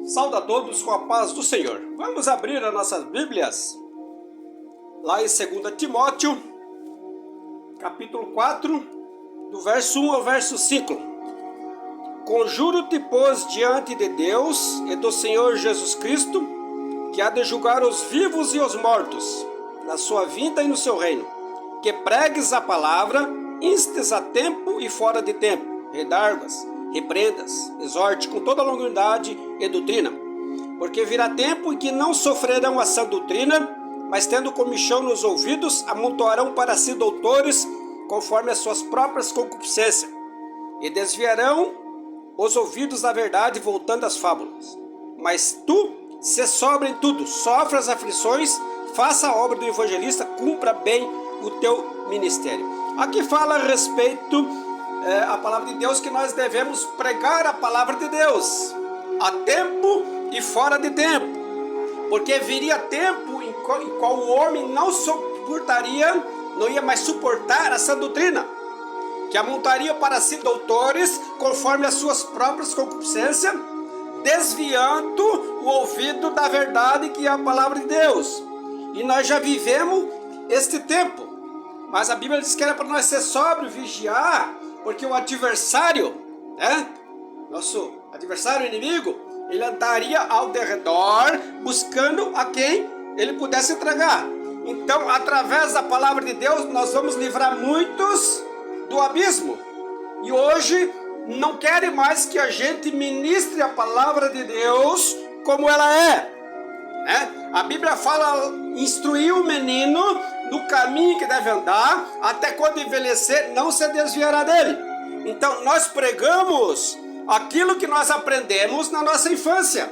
Saúde a todos com a paz do Senhor. Vamos abrir as nossas Bíblias lá em 2 Timóteo, capítulo 4, do verso 1 ao verso 5. Conjuro-te, pois, diante de Deus e do Senhor Jesus Cristo, que há de julgar os vivos e os mortos, na sua vinda e no seu reino, que pregues a palavra, instes a tempo e fora de tempo, redargas, repreendas, exorte com toda a longanimidade e doutrina, porque virá tempo em que não sofrerão a sã doutrina, mas tendo comichão nos ouvidos, amontoarão para si doutores, conforme as suas próprias concupiscências, e desviarão os ouvidos da verdade, voltando às fábulas. Mas tu, se sobra em tudo, sofre as aflições, faça a obra do evangelista, cumpra bem o teu ministério. Aqui fala a respeito a palavra de Deus, que nós devemos pregar a palavra de Deus a tempo e fora de tempo, porque viria tempo em qual o homem não ia mais suportar essa doutrina, que amontaria para si doutores conforme as suas próprias concupiscências, desviando o ouvido da verdade, que é a palavra de Deus. E nós já vivemos este tempo, mas a Bíblia diz que era para nós ser sóbrio, vigiar, porque o adversário, nosso adversário inimigo, ele andaria ao derredor buscando a quem ele pudesse entregar. Então, através da palavra de Deus, nós vamos livrar muitos do abismo. E hoje não querem mais que a gente ministre a palavra de Deus como ela é. A Bíblia fala, instruir o menino no caminho que deve andar, até quando envelhecer não se desviará dele. Então nós pregamos aquilo que nós aprendemos na nossa infância.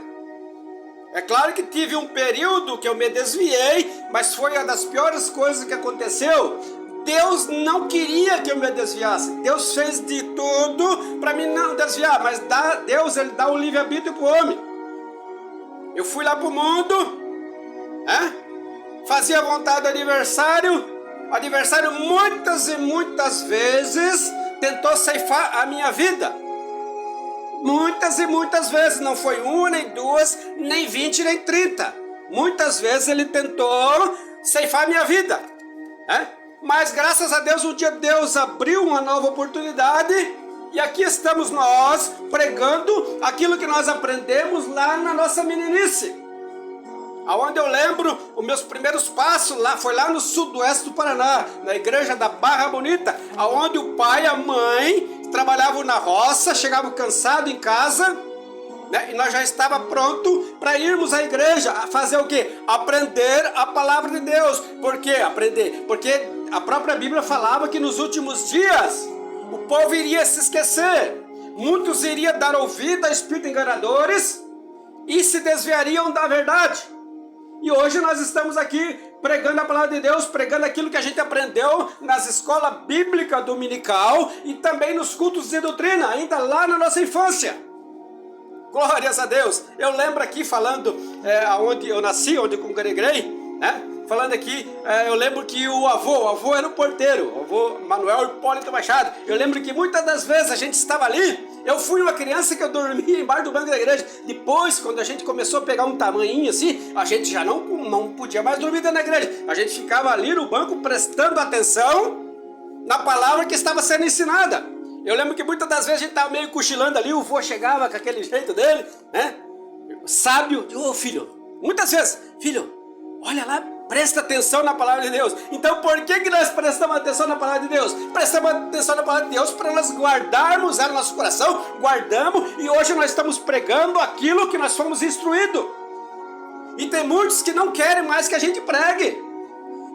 É claro que tive um período que eu me desviei, mas foi uma das piores coisas que aconteceu. Deus não queria que eu me desviasse. Deus fez de tudo para mim não desviar, mas Deus ele dá o livre-arbítrio para o homem. Eu fui lá para o mundo, fazia a vontade do adversário. O adversário muitas e muitas vezes tentou ceifar a minha vida. Muitas e muitas vezes, não foi uma, nem duas, nem 20, nem 30. Muitas vezes ele tentou ceifar a minha vida. Mas graças a Deus, um dia Deus abriu uma nova oportunidade. E aqui estamos nós pregando aquilo que nós aprendemos lá na nossa meninice. Aonde eu lembro, os meus primeiros passos foi lá no sudoeste do Paraná, na igreja da Barra Bonita, aonde o pai e a mãe trabalhavam na roça, chegavam cansados em casa, e nós já estava pronto para irmos à igreja, a fazer o quê? Aprender a palavra de Deus. Por que aprender? Porque a própria Bíblia falava que nos últimos dias o povo iria se esquecer, muitos iriam dar ouvido a espíritos enganadores e se desviariam da verdade. E hoje nós estamos aqui pregando a palavra de Deus, pregando aquilo que a gente aprendeu nas escolas bíblicas dominical e também nos cultos de doutrina, ainda lá na nossa infância. Glórias a Deus. Eu lembro aqui falando onde eu nasci, onde eu congreguei, falando aqui, eu lembro que o avô era o porteiro, o avô Manuel Hipólito Machado. Eu lembro que muitas das vezes a gente estava ali. Eu fui uma criança que eu dormia embaixo do banco da igreja. Depois, quando a gente começou a pegar um tamanhinho assim, a gente já não podia mais dormir dentro da igreja. A gente ficava ali no banco prestando atenção na palavra que estava sendo ensinada. Eu lembro que muitas das vezes a gente estava meio cochilando ali, o vô chegava com aquele jeito dele, sábio. Ô filho, muitas vezes, filho, olha lá, presta atenção na palavra de Deus. Então por que nós prestamos atenção na palavra de Deus? Prestamos atenção na palavra de Deus para nós guardarmos ela no nosso coração, guardamos, e hoje nós estamos pregando aquilo que nós fomos instruídos. E tem muitos que não querem mais que a gente pregue.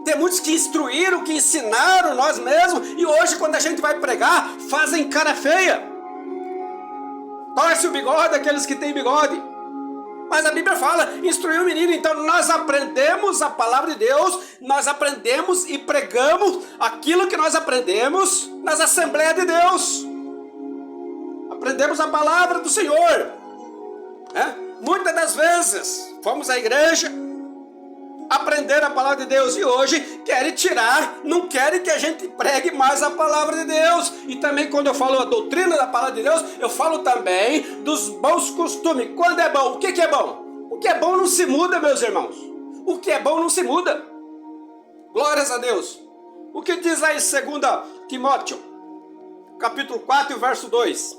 Tem muitos que instruíram, que ensinaram nós mesmos, e hoje quando a gente vai pregar, fazem cara feia. Torce o bigode daqueles que têm bigode. Mas a Bíblia fala, instruir o menino. Então nós aprendemos a palavra de Deus, nós aprendemos e pregamos aquilo que nós aprendemos nas Assembleias de Deus. Aprendemos a palavra do Senhor. Muitas das vezes fomos à igreja, aprender a palavra de Deus e hoje querem tirar, não querem que a gente pregue mais a palavra de Deus. E também quando eu falo a doutrina da palavra de Deus, eu falo também dos bons costumes. Quando é bom? O que é bom? O que é bom não se muda, meus irmãos. O que é bom não se muda. Glórias a Deus. O que diz aí em 2 Timóteo, capítulo 4, verso 2?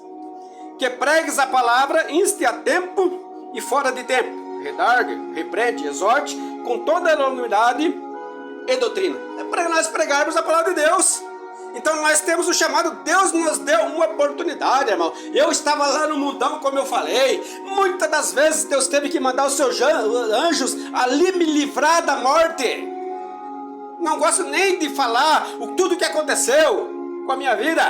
Que pregues a palavra, inste a tempo e fora de tempo. Redargue, repreende, exorte, com toda a humildade e doutrina. É para nós pregarmos a palavra de Deus. Então nós temos o chamado, Deus nos deu uma oportunidade, irmão. Eu estava lá no mundão, como eu falei. Muitas das vezes Deus teve que mandar os seus anjos ali me livrar da morte. Não gosto nem de falar tudo que aconteceu com a minha vida,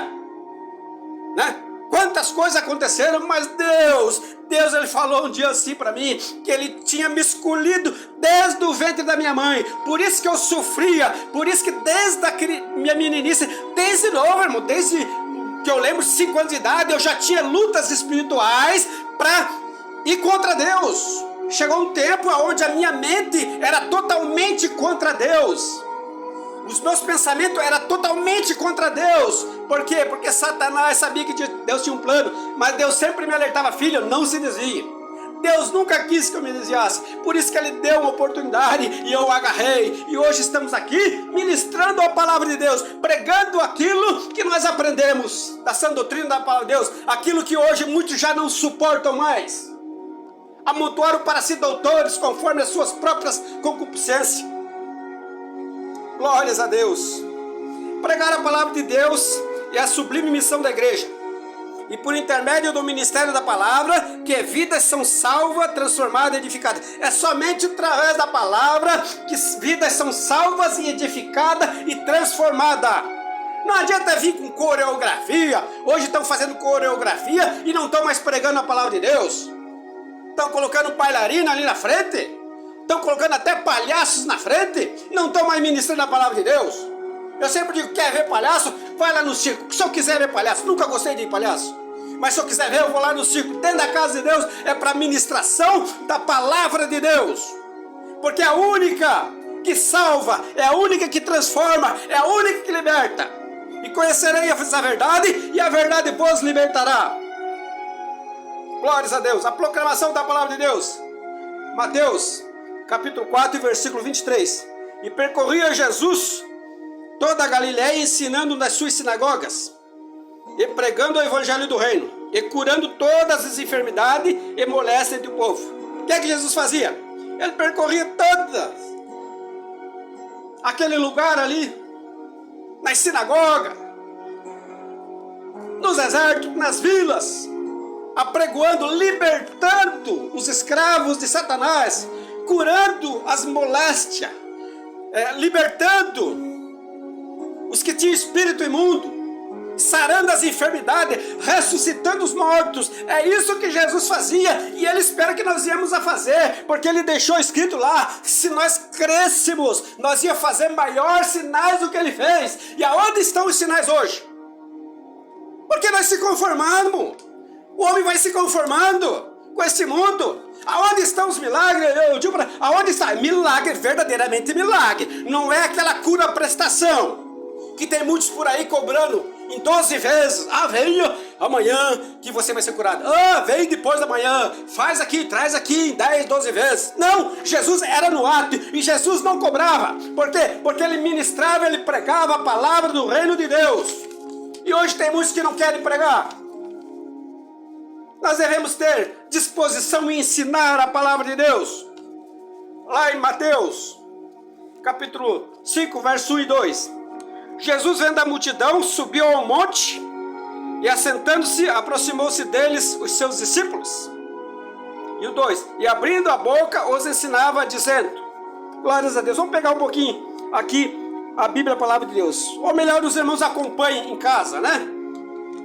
né? Quantas coisas aconteceram, mas Deus ele falou um dia assim para mim, que Ele tinha me escolhido desde o ventre da minha mãe. Por isso que eu sofria, por isso que desde a minha meninice, desde novo, irmão, desde que eu lembro 5 anos de idade, eu já tinha lutas espirituais para ir contra Deus. Chegou um tempo onde a minha mente era totalmente contra Deus. Os meus pensamentos eram totalmente contra Deus. Por quê? Porque Satanás sabia que Deus tinha um plano, mas Deus sempre me alertava: filho, não se desvie. Deus nunca quis que eu me desviasse. Por isso que Ele deu uma oportunidade e eu agarrei. E hoje estamos aqui ministrando a palavra de Deus, pregando aquilo que nós aprendemos da sã doutrina da palavra de Deus, aquilo que hoje muitos já não suportam mais. Amontoaram para si doutores conforme as suas próprias concupiscências. Glórias a Deus. Pregar a palavra de Deus é a sublime missão da igreja. E por intermédio do ministério da palavra, que vidas são salvas, transformadas e edificadas. É somente através da palavra que vidas são salvas e edificadas e transformadas. Não adianta vir com coreografia. Hoje estão fazendo coreografia e não estão mais pregando a palavra de Deus. Estão colocando bailarina ali na frente. Estão colocando até palhaços na frente, não estão mais ministrando a palavra de Deus. Eu sempre digo, quer ver palhaço? Vai lá no circo. Se eu quiser ver palhaço, nunca gostei de ir palhaço. Mas se eu quiser ver, eu vou lá no circo. Dentro da casa de Deus é para ministração da palavra de Deus. Porque é a única que salva, é a única que transforma, é a única que liberta. E conhecerei essa verdade, e a verdade vos libertará. Glórias a Deus. A proclamação da palavra de Deus. Mateus capítulo 4, versículo 23. E percorria Jesus toda a Galiléia, ensinando nas suas sinagogas, e pregando o evangelho do reino, e curando todas as enfermidades e moléstias do povo. O que é que Jesus fazia? Ele percorria todas aquele lugar ali, nas sinagogas, nos exércitos, nas vilas, apregoando, libertando os escravos de Satanás, curando as moléstias, libertando os que tinham espírito imundo, sarando as enfermidades, ressuscitando os mortos. É isso que Jesus fazia e Ele espera que nós íamos a fazer, porque Ele deixou escrito lá, se nós crescêssemos, nós ia fazer maiores sinais do que Ele fez. E aonde estão os sinais hoje? Porque nós se conformamos. O homem vai se conformando com esse mundo. Aonde estão os milagres? Eu digo para, aonde está? Milagre, verdadeiramente milagre. Não é aquela cura prestação que tem muitos por aí cobrando em 12 vezes. Ah, venha amanhã que você vai ser curado. Ah, vem depois da manhã. Faz aqui, traz aqui em 10, 12 vezes. Não, Jesus era no ato e Jesus não cobrava. Por quê? Porque Ele ministrava, Ele pregava a palavra do reino de Deus. E hoje tem muitos que não querem pregar. Nós devemos ter disposição em ensinar a palavra de Deus. Lá em Mateus, capítulo 5, verso 1 e 2. Jesus, vendo a multidão, subiu ao monte e, assentando-se, aproximou-se deles os seus discípulos. E o 2. E abrindo a boca, os ensinava, dizendo: glórias a Deus. Vamos pegar um pouquinho aqui a Bíblia, a palavra de Deus. Ou melhor, os irmãos acompanhem em casa, né?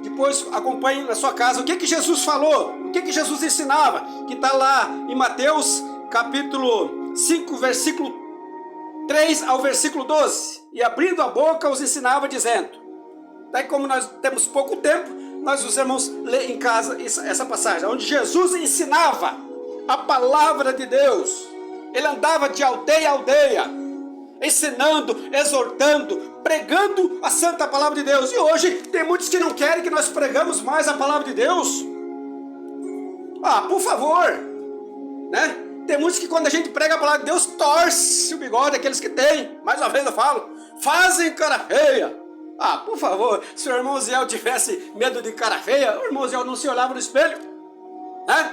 Depois acompanhe na sua casa o que Jesus falou, o que Jesus ensinava, que está lá em Mateus capítulo 5, versículo 3 ao versículo 12. E abrindo a boca os ensinava dizendo. Daí, como nós temos pouco tempo, os irmãos lêem em casa essa passagem, onde Jesus ensinava a palavra de Deus. Ele andava de aldeia em aldeia, ensinando, exortando, pregando a santa palavra de Deus. E hoje tem muitos que não querem que nós pregamos mais a palavra de Deus. Por favor, né? Tem muitos que quando a gente prega a palavra de Deus, torce o bigode, aqueles que têm, mais uma vez eu falo, fazem cara feia. Por favor, se o irmão Zé tivesse medo de cara feia, o irmão Zé não se olhava no espelho, né?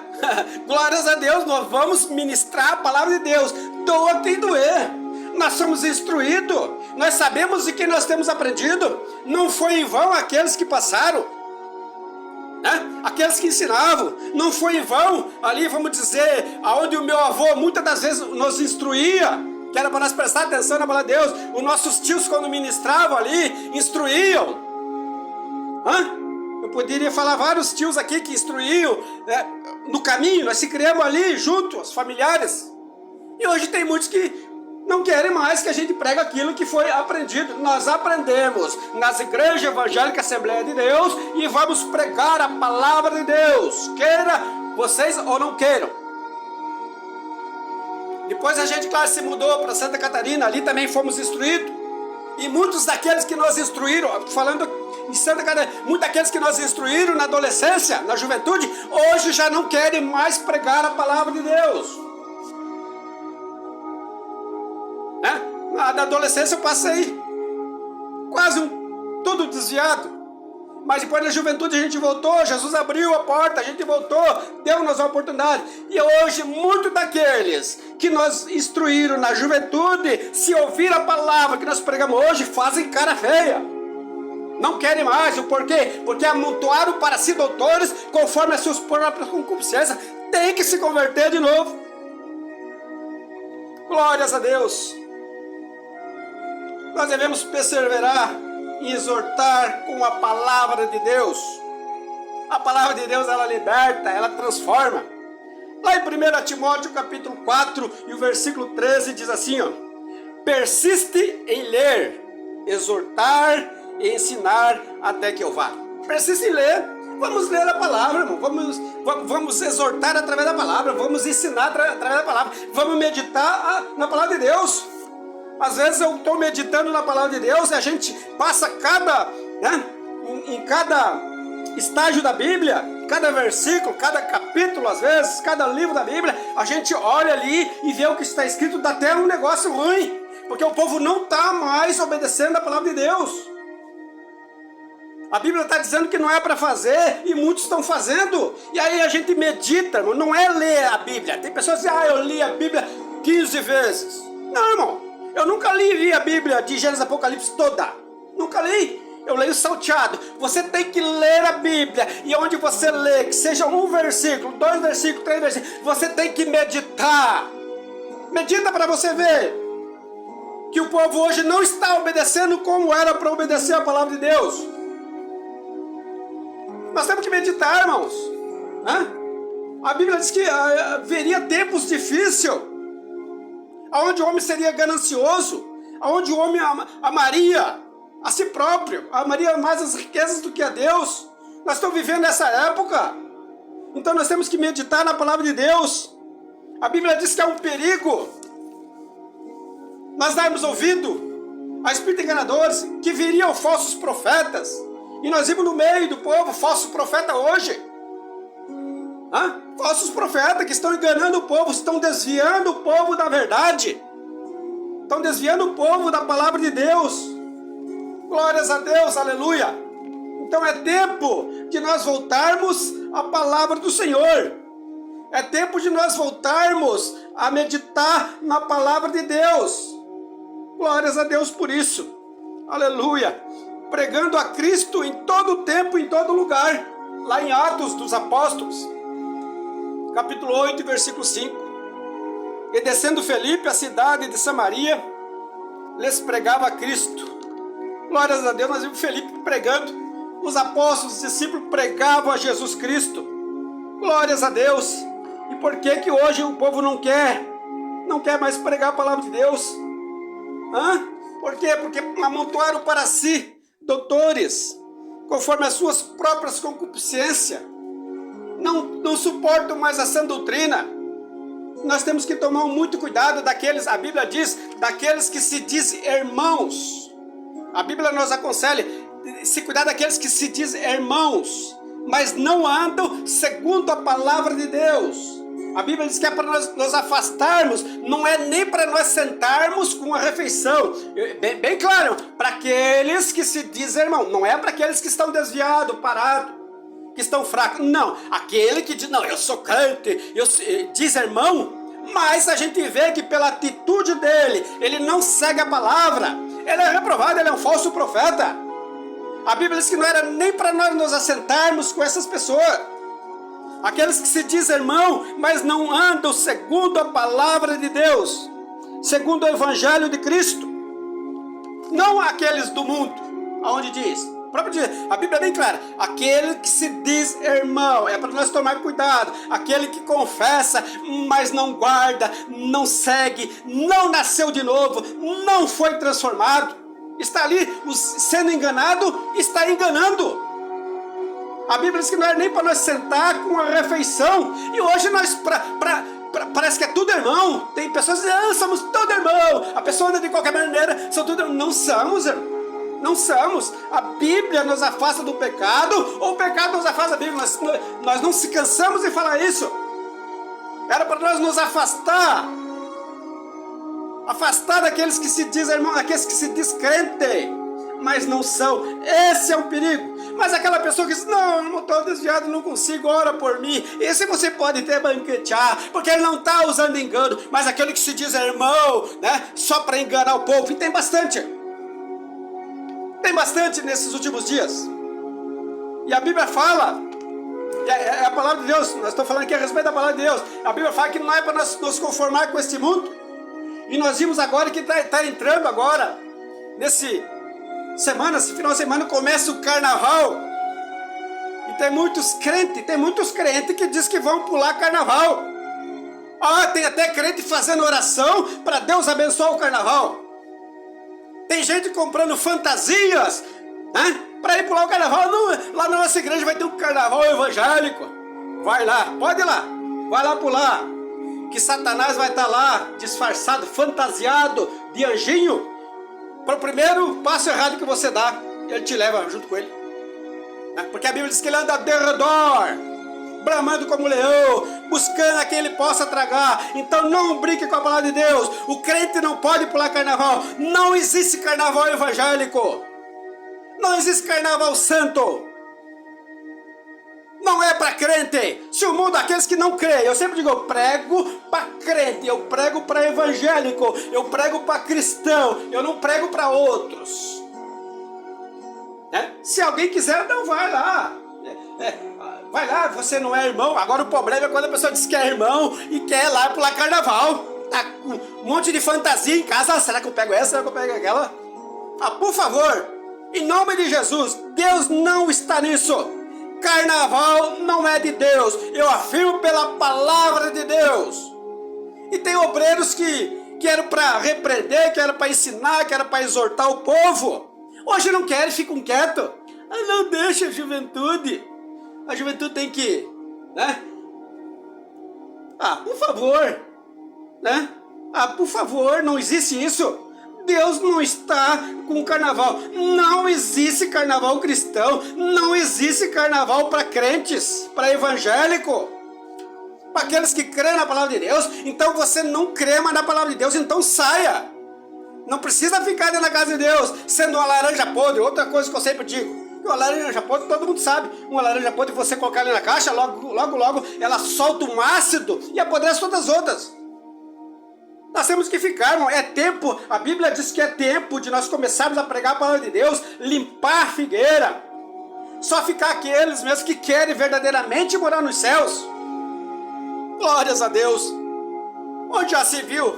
Glórias a Deus, nós vamos ministrar a palavra de Deus, doa quem doer. Nós somos instruídos, nós sabemos de quem nós temos aprendido. Não foi em vão aqueles que passaram, né? Aqueles que ensinavam. Não foi em vão ali, vamos dizer, aonde o meu avô muitas das vezes nos instruía, que era para nós prestar atenção na palavra de Deus. Os nossos tios, quando ministravam ali, instruíam. Eu poderia falar vários tios aqui que instruíam, né? No caminho, nós se criamos ali junto, os familiares. E hoje tem muitos que não querem mais que a gente pregue aquilo que foi aprendido. Nós aprendemos nas igrejas evangélicas Assembleia de Deus e vamos pregar a palavra de Deus, queira vocês ou não queiram. Depois a gente, claro, se mudou para Santa Catarina, ali também fomos instruídos. E muitos daqueles que nos instruíram, falando em Santa Catarina, muitos daqueles que nos instruíram na adolescência, na juventude, hoje já não querem mais pregar a palavra de Deus. Na adolescência eu passei quase todo desviado, mas depois da juventude a gente voltou, Jesus abriu a porta, a gente voltou, deu-nos a oportunidade. E hoje muitos daqueles que nos instruíram na juventude, se ouvir a palavra que nós pregamos hoje, fazem cara feia, não querem mais. O porquê? Porque amontoaram para si doutores conforme as suas próprias concupiscências. Tem que se converter de novo. Glórias a Deus. Nós devemos perseverar e exortar com a palavra de Deus. A palavra de Deus, ela liberta, ela transforma. Lá em 1 Timóteo capítulo 4 e o versículo 13 diz assim, persiste em ler, exortar e ensinar até que eu vá. Persiste em ler. Vamos ler a palavra, irmão. Vamos exortar através da palavra. Vamos ensinar através da palavra. Vamos meditar na palavra de Deus. Às vezes eu estou meditando na palavra de Deus e a gente passa em cada estágio da Bíblia, cada versículo, cada capítulo, às vezes, cada livro da Bíblia, a gente olha ali e vê o que está escrito, dá até um negócio ruim, porque o povo não está mais obedecendo a palavra de Deus. A Bíblia está dizendo que não é para fazer e muitos estão fazendo. E aí a gente medita, não é ler a Bíblia. Tem pessoas que dizem, eu li a Bíblia 15 vezes. Não, irmão. Eu nunca li a Bíblia de Gênesis e Apocalipse toda. Nunca li. Eu leio salteado. Você tem que ler a Bíblia. E onde você lê, que seja um versículo, 2 versículos, 3 versículos, você tem que meditar. Medita para você ver que o povo hoje não está obedecendo como era para obedecer a palavra de Deus. Nós temos que meditar, irmãos. A Bíblia diz que haveria tempos difíceis, onde o homem seria ganancioso, onde o homem amaria a si próprio, amaria mais as riquezas do que a Deus. Nós estamos vivendo essa época, então nós temos que meditar na palavra de Deus. A Bíblia diz que é um perigo nós darmos ouvido a espíritos enganadores, que viriam falsos profetas, e nós vimos no meio do povo falsos profetas hoje. Falsos profetas que estão enganando o povo, estão desviando o povo da verdade, estão desviando o povo da palavra de Deus. Glórias a Deus, aleluia. Então é tempo de nós voltarmos à palavra do Senhor, é tempo de nós voltarmos a meditar na palavra de Deus. Glórias a Deus por isso, aleluia. Pregando a Cristo em todo tempo, em todo lugar, lá em Atos dos Apóstolos, capítulo 8, versículo 5. E descendo Felipe à cidade de Samaria, lhes pregava a Cristo. Glórias a Deus, nós vimos Felipe pregando, os apóstolos, os discípulos pregavam a Jesus Cristo. Glórias a Deus. E por que hoje o povo não quer mais pregar a palavra de Deus? Por quê? Porque amontoaram para si doutores, conforme as suas próprias concupiscências. Não suportam mais a sã doutrina. Nós temos que tomar muito cuidado daqueles, a Bíblia diz, daqueles que se dizem irmãos. A Bíblia nos aconselha se cuidar daqueles que se dizem irmãos, mas não andam segundo a palavra de Deus. A Bíblia diz que é para nós nos afastarmos, não é nem para nós sentarmos com a refeição. Bem claro, para aqueles que se dizem irmão, não é para aqueles que estão desviados, parados, que estão fracos. Não, aquele que diz, não, eu sou crente, diz irmão, mas a gente vê que pela atitude dele, ele não segue a palavra, ele é reprovado, ele é um falso profeta. A Bíblia diz que não era nem para nós nos assentarmos com essas pessoas. Aqueles que se dizem irmão, mas não andam segundo a palavra de Deus, segundo o Evangelho de Cristo. Não aqueles do mundo, aonde diz, a Bíblia é bem clara, aquele que se diz irmão, é para nós tomar cuidado, aquele que confessa, mas não guarda, não segue, não nasceu de novo, não foi transformado, está ali sendo enganado, está enganando. A Bíblia diz que não é nem para nós sentar com a refeição. E hoje nós, parece que é tudo irmão. Tem pessoas que dizem, somos todo irmão. A pessoa anda de qualquer maneira, são tudo irmão. Não somos, irmão. Não somos. A Bíblia nos afasta do pecado, ou o pecado nos afasta da Bíblia. Nós não se cansamos de falar isso. Era para nós nos afastar. Afastar daqueles que se dizem irmão, daqueles que se diz crente, mas não são. Esse é um perigo. Mas aquela pessoa que diz, não, eu estou desviado, não consigo, ora por mim. Esse você pode até banquetear, porque ele não está usando engano. Mas aquele que se diz irmão, né, só para enganar o povo, e tem bastante. Tem bastante nesses últimos dias. E a Bíblia fala, é a palavra de Deus, nós estamos falando aqui a respeito da palavra de Deus. A Bíblia fala que não é para nós nos conformar com este mundo. E nós vimos agora que está entrando agora, esse final de semana começa o carnaval. E tem muitos crentes que dizem que vão pular carnaval. Tem até crente fazendo oração para Deus abençoar o carnaval. Tem gente comprando fantasias, né, para ir pular o carnaval. Lá na nossa igreja vai ter um carnaval evangélico. Vai lá, pode ir lá, vai lá pular. Que Satanás vai estar lá disfarçado, fantasiado de anjinho. Para o primeiro passo errado que você dá, ele te leva junto com ele. Porque a Bíblia diz que ele anda de redor, bramando como leão, buscando a quem ele possa tragar. Então não brinque com a palavra de Deus. O crente não pode pular carnaval. Não existe carnaval evangélico. Não existe carnaval santo. Não é para crente. Se o mundo, aqueles que não creem, eu sempre digo, eu prego para crente, eu prego para evangélico, eu prego para cristão, eu não prego para outros. Se alguém quiser, não vai lá. Vai lá, você não é irmão. Agora o problema é quando a pessoa diz que é irmão e quer ir lá pular carnaval. Tá com um monte de fantasia em casa. Será que eu pego essa? Será que eu pego aquela? Por favor, em nome de Jesus, Deus não está nisso. Carnaval não é de Deus. Eu afirmo pela palavra de Deus. E tem obreiros que eram para repreender, que eram para ensinar, que eram para exortar o povo. Hoje não querem, ficam quietos. Não deixa a juventude. A juventude tem que, né? Por favor, né? Por favor, não existe isso. Deus não está com carnaval. Não existe carnaval cristão. Não existe carnaval para crentes, para evangélico, para aqueles que creem na palavra de Deus. Então você não crê mais na palavra de Deus, então saia. Não precisa ficar dentro da casa de Deus sendo uma laranja podre. Outra coisa que eu sempre digo, uma laranja podre, todo mundo sabe. Uma laranja podre, você colocar ela na caixa, logo ela solta um ácido e apodrece todas as outras. Nós temos que ficar, irmão. É tempo, a Bíblia diz que é tempo de nós começarmos a pregar a palavra de Deus, limpar a figueira. Só ficar aqueles mesmo que querem verdadeiramente morar nos céus. Glórias a Deus. Onde já se viu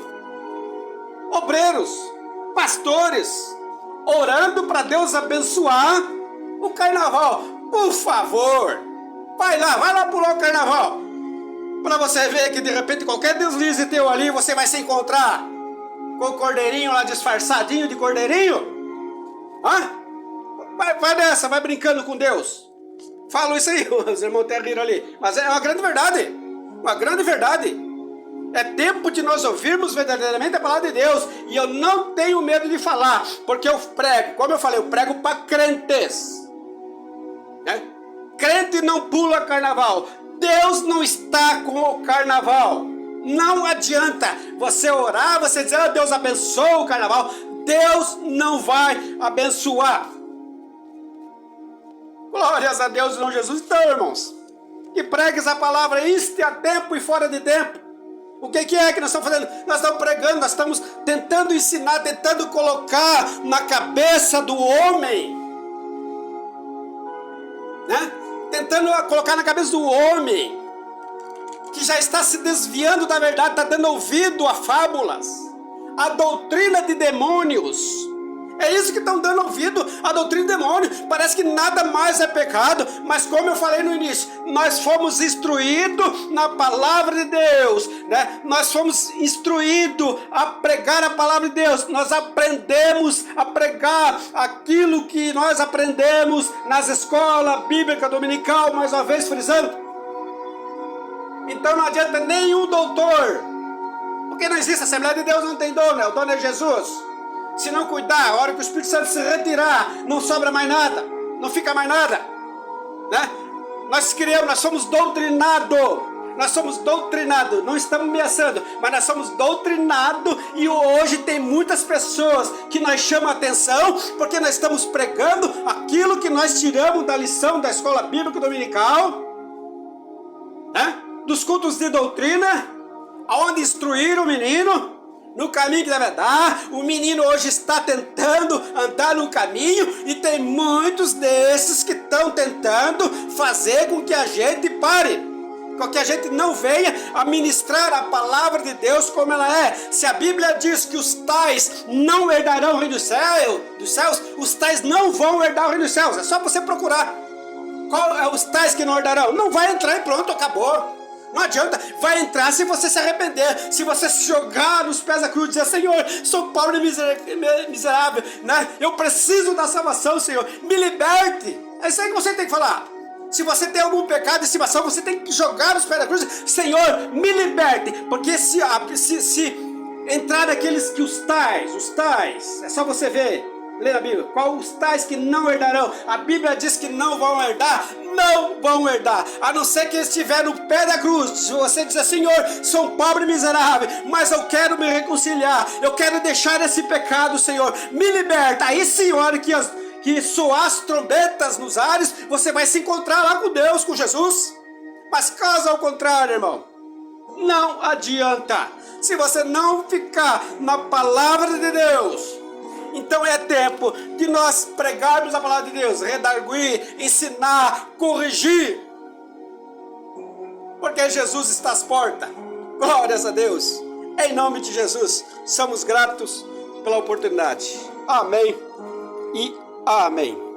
obreiros, pastores, orando para Deus abençoar o carnaval. Por favor, vai lá pular o carnaval. Para você ver que de repente qualquer deslize teu ali, você vai se encontrar com o cordeirinho lá disfarçadinho de cordeirinho. Vai nessa, vai brincando com Deus. Falo isso aí, os irmãos até riram ali. Mas é uma grande verdade. Uma grande verdade. É tempo de nós ouvirmos verdadeiramente a palavra de Deus. E eu não tenho medo de falar, porque eu prego, como eu falei, eu prego para crentes. Né? Crente não pula carnaval. Deus não está com o carnaval. Não adianta você orar, você dizer, Deus abençoa o carnaval. Deus não vai abençoar. Glórias a Deus, irmão Jesus. Então, irmãos, que pregues a palavra isto a tempo e fora de tempo. O que é que nós estamos fazendo? Nós estamos pregando, nós estamos tentando ensinar, tentando colocar na cabeça do homem, né? Tentando colocar na cabeça do homem, que já está se desviando da verdade, está dando ouvido a fábulas, a doutrina de demônios. É isso que estão dando ouvido, a doutrina de demônio. Parece que nada mais é pecado, mas como eu falei no início, nós fomos instruídos na palavra de Deus, né? Nós fomos instruídos a pregar a palavra de Deus. Nós aprendemos a pregar aquilo que nós aprendemos nas escolas bíblicas dominical, mais uma vez frisando. Então não adianta nenhum doutor, porque não existe Assembleia de Deus, não tem dono, né? O dono é Jesus. Se não cuidar, a hora que o Espírito Santo se retirar, não sobra mais nada, não fica mais nada, né? Nós somos doutrinados, não estamos ameaçando, mas nós somos doutrinados, e hoje tem muitas pessoas que nós chamam a atenção, porque nós estamos pregando aquilo que nós tiramos da lição da escola bíblica dominical, né? Dos cultos de doutrina, aonde instruíram o menino no caminho que deve andar. O menino hoje está tentando andar no caminho, e tem muitos desses que estão tentando fazer com que a gente pare, com que a gente não venha a ministrar a palavra de Deus como ela é. Se a Bíblia diz que os tais não herdarão o reino dos céus, os tais não vão herdar o reino dos céus. É só você procurar. Qual é os tais que não herdarão? Não vai entrar e pronto, acabou. Não adianta, vai entrar se você se arrepender, se você se jogar nos pés da cruz e dizer, Senhor, sou pobre e miserável, né? Eu preciso da salvação, Senhor, me liberte. É isso aí que você tem que falar. Se você tem algum pecado de estimação, você tem que jogar nos pés da cruz, Senhor, me liberte. Porque se entrar aqueles que os tais, é só você ver, lê na Bíblia, qual os tais que não herdarão? A Bíblia diz que não vão herdar, a não ser que estiver no pé da cruz. Se você dizer, Senhor, sou um pobre e miserável, mas eu quero me reconciliar, eu quero deixar esse pecado, Senhor, me liberta. Aí sim, a hora que soar as trombetas nos ares, você vai se encontrar lá com Deus, com Jesus. Mas caso ao contrário, irmão, não adianta. Se você não ficar na palavra de Deus, então é tempo de nós pregarmos a palavra de Deus, redarguir, ensinar, corrigir, porque Jesus está às portas. Glórias a Deus. Em nome de Jesus, somos gratos pela oportunidade. Amém e amém.